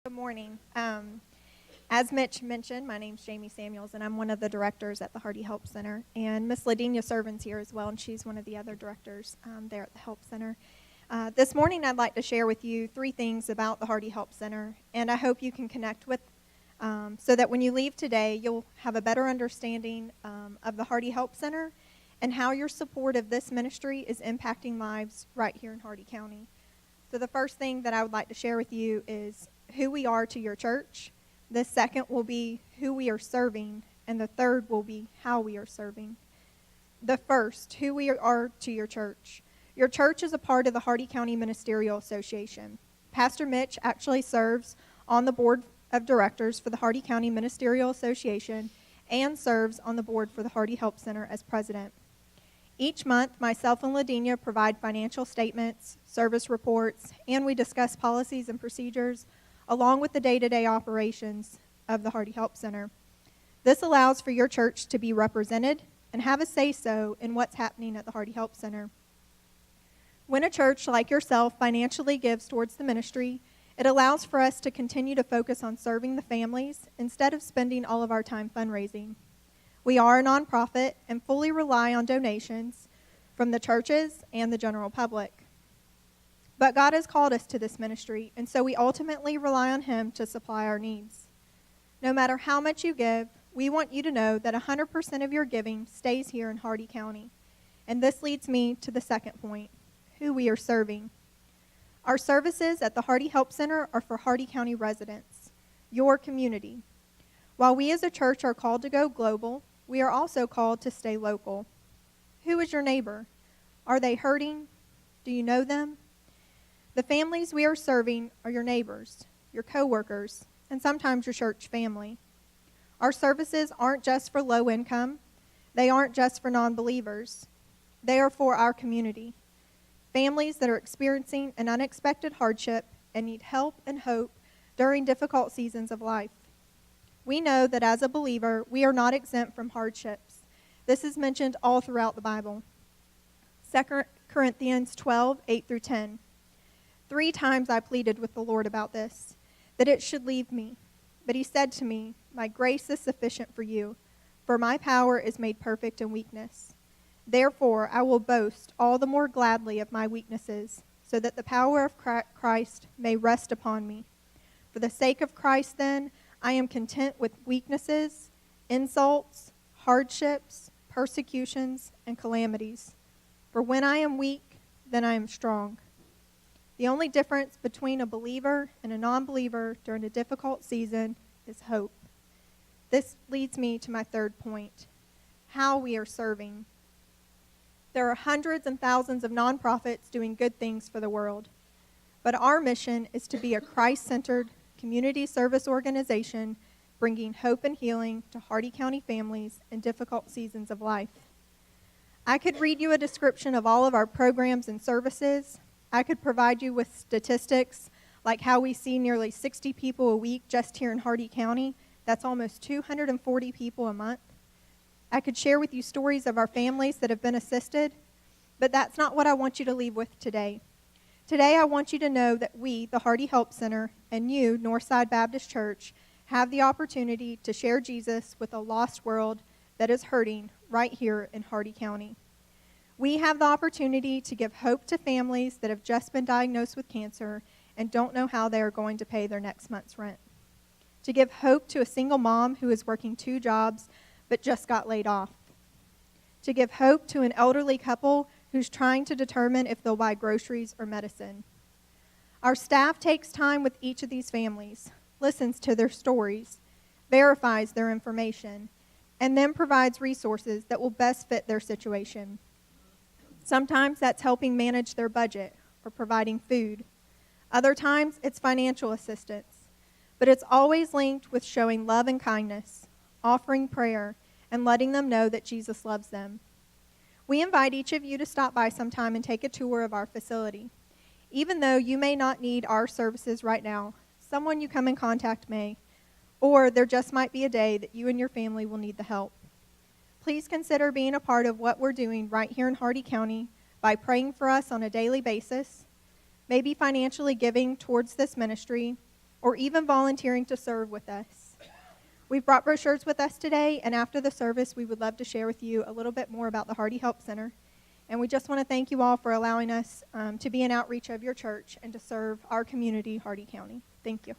Good morning. As Mitch mentioned, my name's Jamie Samuels, and I'm one of the directors at the Hardee Help Center. And Miss Ladenia Servan's here as well, and she's one of the other directors there at the Help Center. This morning, I'd like to share with you 3 things about the Hardee Help Center, and I hope you can connect with so that when you leave today, you'll have a better understanding of the Hardee Help Center and how your support of this ministry is impacting lives right here in Hardee County. So the first thing that I would like to share with you is who we are to your church. The second will be who we are serving, and the third will be how we are serving. The first, who we are to your church. Your church is a part of the Hardee County Ministerial Association. Pastor Mitch actually serves on the board of directors for the Hardee County Ministerial Association and serves on the board for the Hardee Help Center as president. Each month, myself and Ladenia provide financial statements, service reports, and we discuss policies and procedures along with the day-to-day operations of the Hardee Help Center. This allows for your church to be represented and have a say-so in what's happening at the Hardee Help Center. When a church like yourself financially gives towards the ministry, it allows for us to continue to focus on serving the families instead of spending all of our time fundraising. We are a nonprofit and fully rely on donations from the churches and the general public. But God has called us to this ministry, and so we ultimately rely on Him to supply our needs. No matter how much you give, we want you to know that 100% of your giving stays here in Hardee County. And this leads me to the second point, who we are serving. Our services at the Hardee Help Center are for Hardee County residents, your community. While we as a church are called to go global, we are also called to stay local. Who is your neighbor? Are they hurting? Do you know them? The families we are serving are your neighbors, your coworkers, and sometimes your church family. Our services aren't just for low income. They aren't just for non-believers. They are for our community. Families that are experiencing an unexpected hardship and need help and hope during difficult seasons of life. We know that as a believer, we are not exempt from hardships. This is mentioned all throughout the Bible. 2 Corinthians 12, 8 through 10. 3 times I pleaded with the Lord about this, that it should leave me. But He said to me, my grace is sufficient for you, for my power is made perfect in weakness. Therefore, I will boast all the more gladly of my weaknesses, so that the power of Christ may rest upon me. For the sake of Christ, then, I am content with weaknesses, insults, hardships, persecutions, and calamities. For when I am weak, then I am strong. The only difference between a believer and a non-believer during a difficult season is hope. This leads me to my third point, how we are serving. There are hundreds and thousands of nonprofits doing good things for the world, but our mission is to be a Christ-centered community service organization bringing hope and healing to Hardee County families in difficult seasons of life. I could read you a description of all of our programs and services. I could provide you with statistics like how we see nearly 60 people a week just here in Hardee County. That's almost 240 people a month. I could share with you stories of our families that have been assisted, but that's not what I want you to leave with today. Today, I want you to know that we, the Hardee Help Center, and you, Northside Baptist Church, have the opportunity to share Jesus with a lost world that is hurting right here in Hardee County. We have the opportunity to give hope to families that have just been diagnosed with cancer and don't know how they are going to pay their next month's rent. To give hope to a single mom who is working 2 jobs but just got laid off. To give hope to an elderly couple who's trying to determine if they'll buy groceries or medicine. Our staff takes time with each of these families, listens to their stories, verifies their information, and then provides resources that will best fit their situation. Sometimes that's helping manage their budget or providing food. Other times it's financial assistance, but it's always linked with showing love and kindness, offering prayer, and letting them know that Jesus loves them. We invite each of you to stop by sometime and take a tour of our facility. Even though you may not need our services right now, someone you come in contact may, or there just might be a day that you and your family will need the help. Please consider being a part of what we're doing right here in Hardee County by praying for us on a daily basis, maybe financially giving towards this ministry, or even volunteering to serve with us. We've brought brochures with us today, and after the service, we would love to share with you a little bit more about the Hardee Help Center. And we just want to thank you all for allowing us to be an outreach of your church and to serve our community, Hardee County. Thank you.